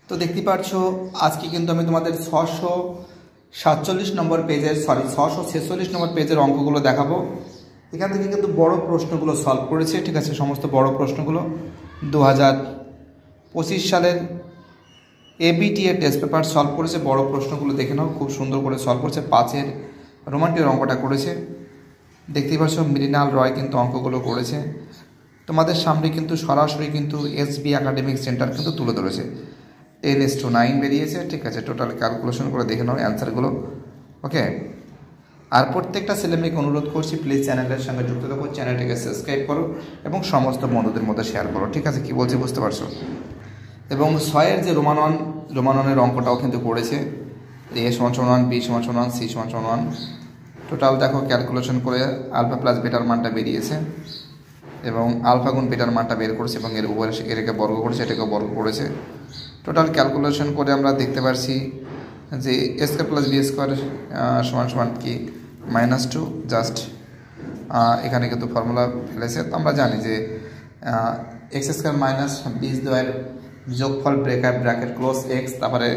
তো দেখতে পাচ্ছ আজকে কিন্তু আমি তোমাদের 647 নম্বর পেজের 646 নম্বর পেজের অঙ্কগুলো দেখাবো। এখান থেকে কিন্তু বড় প্রশ্নগুলো সলভ করেছে, ঠিক আছে। সমস্ত বড় প্রশ্নগুলো 2025 সালের এবিটিএ টেস্ট পেপার সলভ করেছে। বড় প্রশ্নগুলো দেখে নাও, খুব সুন্দর করে সলভ করেছে। 5-এর রোমান্টিকের অঙ্কটা করেছে, দেখতেই পাচ্ছ। মৃণাল রয় কিন্তু অঙ্কগুলো করেছে। তোমাদের সামনে কিন্তু সরাসরি কিন্তু এসবি একাডেমিক সেন্টার কিন্তু তুলে ধরেছে। 10:9 বেরিয়েছে, ঠিক আছে। টোটাল ক্যালকুলেশন করে দেখে নাও অ্যান্সারগুলো, ওকে। আর প্রত্যেকটা ছেলেমেয়েকে অনুরোধ করছি, প্লিজ চ্যানেলের সঙ্গে যুক্ত থাকো, চ্যানেলটিকে সাবস্ক্রাইব করো এবং সমস্ত বন্ধুদের মধ্যে শেয়ার করো, ঠিক আছে। কি বলছি বুঝতে পারছো। এবং 6-এর যে রোমাননের অঙ্কটাও কিন্তু করেছে। এ সমান সমান 1, বি সমান সমান 1, সি সমান সমান 1। টোটাল দেখো ক্যালকুলেশন করে আলফা প্লাস বেটার মানটা বেরিয়েছে এবং আলফা গুণ বেটার মানটা বের করেছে এবং এর উপরে এটাকে বর্গ করেছে, এটাকে বর্গ করেছে। টোটাল ক্যালকুলেশন করে আমরা দেখতে পারছি যে এ স্কোয়ার প্লাস বি স্কোয়ার সমান সমান কি -2। জাস্ট এখানে কিন্তু ফর্মুলা ফেলেছে। তো আমরা জানি যে এক্স স্কোয়ার মাইনাস বীজদ্বয়ের যোগফল ব্র্যাকেট ক্লোজ এক্স, তারপরে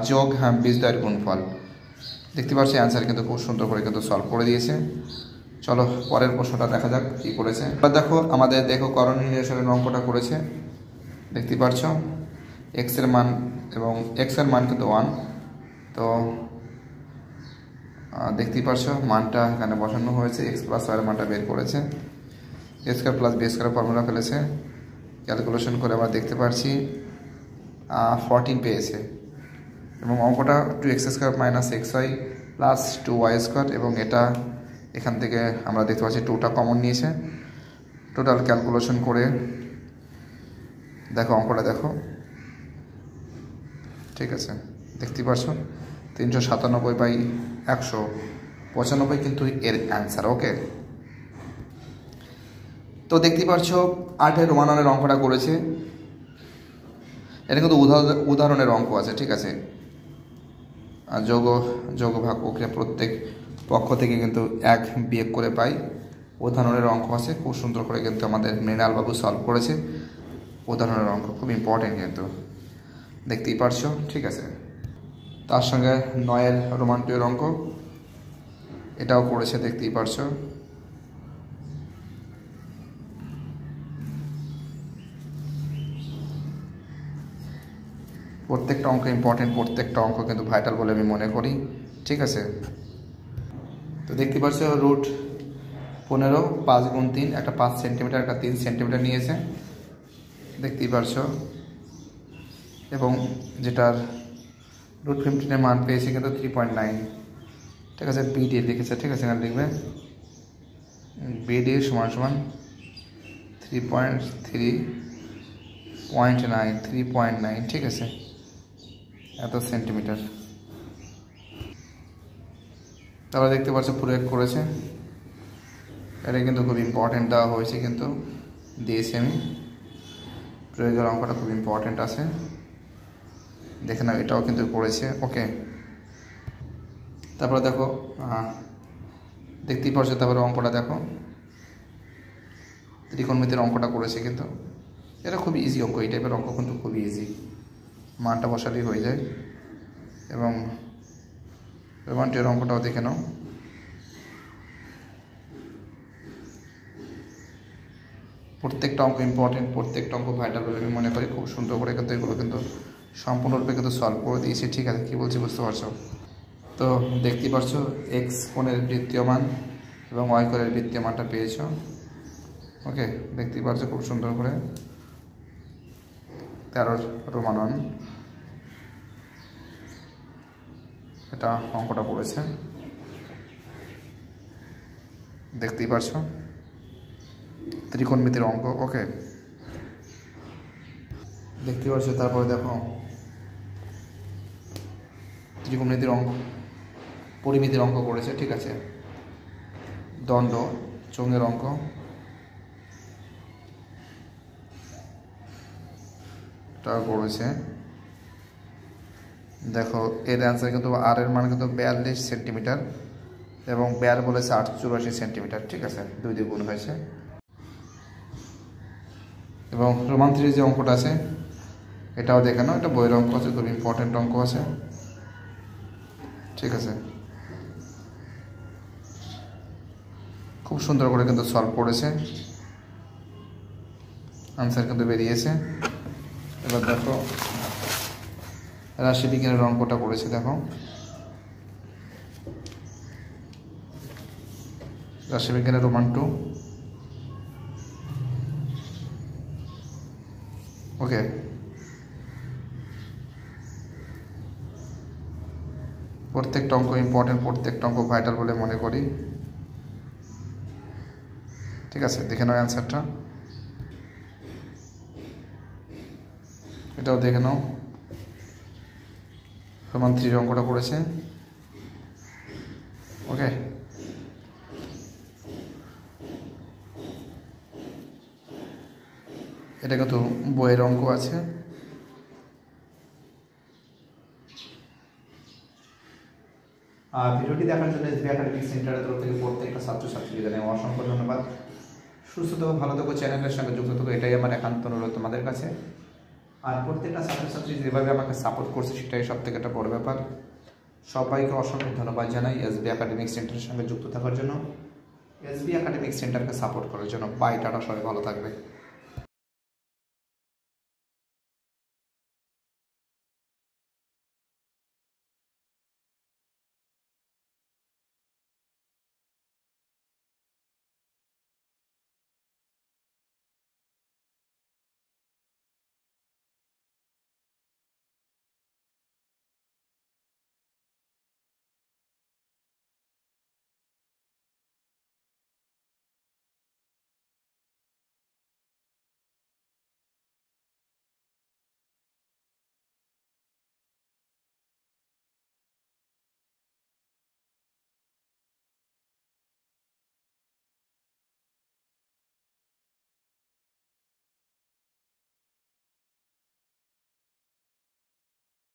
যোগ বীজদ্বয়ের গুণফল। দেখতে পাচ্ছি অ্যান্সার কিন্তু খুব সুন্দর করে কিন্তু সলভ করে দিয়েছে। চলো পরের প্রশ্নটা দেখা যাক কী করেছে। এবার দেখো আমাদের করণীয় নির্ণয়ের অঙ্কটা করেছে। দেখতে পাচ্ছ এক্সের মান এবং এক্সের মান কিন্তু 1। তো দেখতেই পাচ্ছ মানটা এখানে বসানো হয়েছে, এক্স প্লাস ওয়াইয়ের মানটা বের করেছে। A square plus B square formula ফেলেছে। ক্যালকুলেশন করে আমরা দেখতে পাচ্ছি 14 পেয়েছে এবং অঙ্কটা 2x square minus xy plus 2y square এবং এটা এখান থেকে আমরা দেখতে পাচ্ছি 2টা কমন নিয়েছে। টোটাল ক্যালকুলেশন করে দেখো অঙ্কটা দেখো, ঠিক আছে। দেখতে পাচ্ছ 397/195 কিন্তু এর অ্যান্সার, ওকে। তো দেখতে পাচ্ছ 8-এর রোমাননের অঙ্কটা করেছে। এটা কিন্তু উদাহরণের অঙ্ক আছে, ঠিক আছে। যোগ ভাগ প্রক্রিয়া প্রত্যেক পক্ষ থেকে কিন্তু 1 বিয়োগ করে পাই। উদাহরণের অঙ্ক আছে, খুব সুন্দর করে কিন্তু আমাদের মৃণালবাবু সলভ করেছে। উদাহরণের অঙ্ক খুব ইম্পর্টেন্ট কিন্তু, দেখতেই পারছো, ঠিক আছে। তার সঙ্গে 9-এর রোমান্টিকের অঙ্ক এটাও করেছে, দেখতেই পারছো। প্রত্যেকটা অঙ্ক ইম্পর্টেন্ট, প্রত্যেকটা অঙ্ক কিন্তু ভাইটাল বলে আমি মনে করি, ঠিক আছে। তো দেখতে পাচ্ছ √15 5 গুণ 3, একটা 5 সেন্টিমিটার একটা 3 সেন্টিমিটার নিয়েছে, দেখতেই পারছো। এবং যেটার √15 মান পেয়েছে কিন্তু 3.9, ঠিক আছে। বিডি লিখেছে, ঠিক আছে। এখানে লিখবে বিডি সমান সমান 3.9, ঠিক আছে, এত সেন্টিমিটার। তারপরে দেখতে পাচ্ছ প্রয়োগ করেছে। এটা কিন্তু খুব ইম্পর্টেন্ট দেওয়া হয়েছে, কিন্তু দিয়েছি আমি। প্রয়োগের অঙ্কটা খুব ইম্পর্টেন্ট আছে, দেখে নাও। এটাও কিন্তু করেছে, ওকে। তারপরে দেখো দেখতেই পাচ্ছ, তারপরে অঙ্কটা দেখো ত্রিকোণমিতির অঙ্কটা করেছে। কিন্তু এটা খুব ইজি অঙ্ক, এই টাইপের অঙ্ক কিন্তু খুবই ইজি, মানটা বসালেই হয়ে যায়। এবং রোমান্টিকের অঙ্কটাও দেখে নাও। প্রত্যেকটা অঙ্ক ইম্পর্টেন্ট, প্রত্যেকটা অঙ্ক ভাইটাল বলে আমি মনে করি। খুব সুন্দর করে কিন্তু এগুলো কিন্তু সম্পূর্ণরূপে কিন্তু সলভ করে দিয়েছি, ঠিক আছে। কী বলছি বুঝতে পারছো। তো দেখতেই পাচ্ছ এক্স কোণের বৃত্তীয় মান এবং ওয়াই কোণের বৃত্তীয় মানটা পেয়েছ, ওকে। দেখতেই পাচ্ছ খুব সুন্দর করে 13-র রোমানন এটা অঙ্কটা পড়েছে, দেখতেই পাচ্ছ। ত্রিকোণমিতির অঙ্ক, ওকে, দেখতে পাচ্ছ। তারপরে দেখো ত্রিকোণমিতির অঙ্ক, পরিমিতির অঙ্ক করেছে, ঠিক আছে। দণ্ড চোঙের অঙ্ক, এটা করেছে। দেখো এর অ্যান্সার কিন্তু আর এর মান কিন্তু 42 সেন্টিমিটার এবং ব্যয় বলেছে 84 সেন্টিমিটার, ঠিক আছে। 2 দিয়ে গুণ হয়েছে। এবং রোমান 3 যে অঙ্কটা আছে এটাও দেখে নাও, এটা বইয়ের অঙ্ক আছে, খুব ইম্পর্টেন্ট অঙ্ক আছে, ঠিক আছে। খুব সুন্দর করে কিন্তু সলভ করেছে, আনসার কিন্তু বেরিয়েছে। এবার দেখো রাশিবিজ্ঞানের অঙ্কটা করেছে, দেখো রাশিবিজ্ঞানের রোমান 2। ওকে, প্রত্যেকটা অঙ্ক ইম্পর্টেন্ট, প্রত্যেকটা অঙ্ক ভাইটাল বলে মনে করি, ঠিক আছে। দেখে নাও অ্যান্সারটা, এটাও দেখে নাও, রোমান 3 অঙ্কটা করেছে। ওকে, এটা কিন্তু বইয়ের অঙ্ক আছে। আর ভিডিওটি দেখার জন্য এসবি একাডেমিক সেন্টারের তরফ থেকে প্রত্যেকটা ছাত্রছাত্রীকে জানাই অসংখ্য ধন্যবাদ। সুস্থ থাকো, ভালো থাকো, চ্যানেলের সঙ্গে যুক্ত থাকো, এটাই আমার একান্ত অনুরোধ তোমাদের কাছে। আর প্রত্যেকটা ছাত্রছাত্রী যেভাবে আমাকে সাপোর্ট করছে সেটাই সব থেকে একটা বড় ব্যাপার। সবাইকে অসংখ্য ধন্যবাদ জানাই এসবি একাডেমিক সেন্টারের সঙ্গে যুক্ত থাকার জন্য, এসবি একাডেমিক সেন্টারকে সাপোর্ট করার জন্য। বাই, টাটা, সবাই ভালো থাকবে।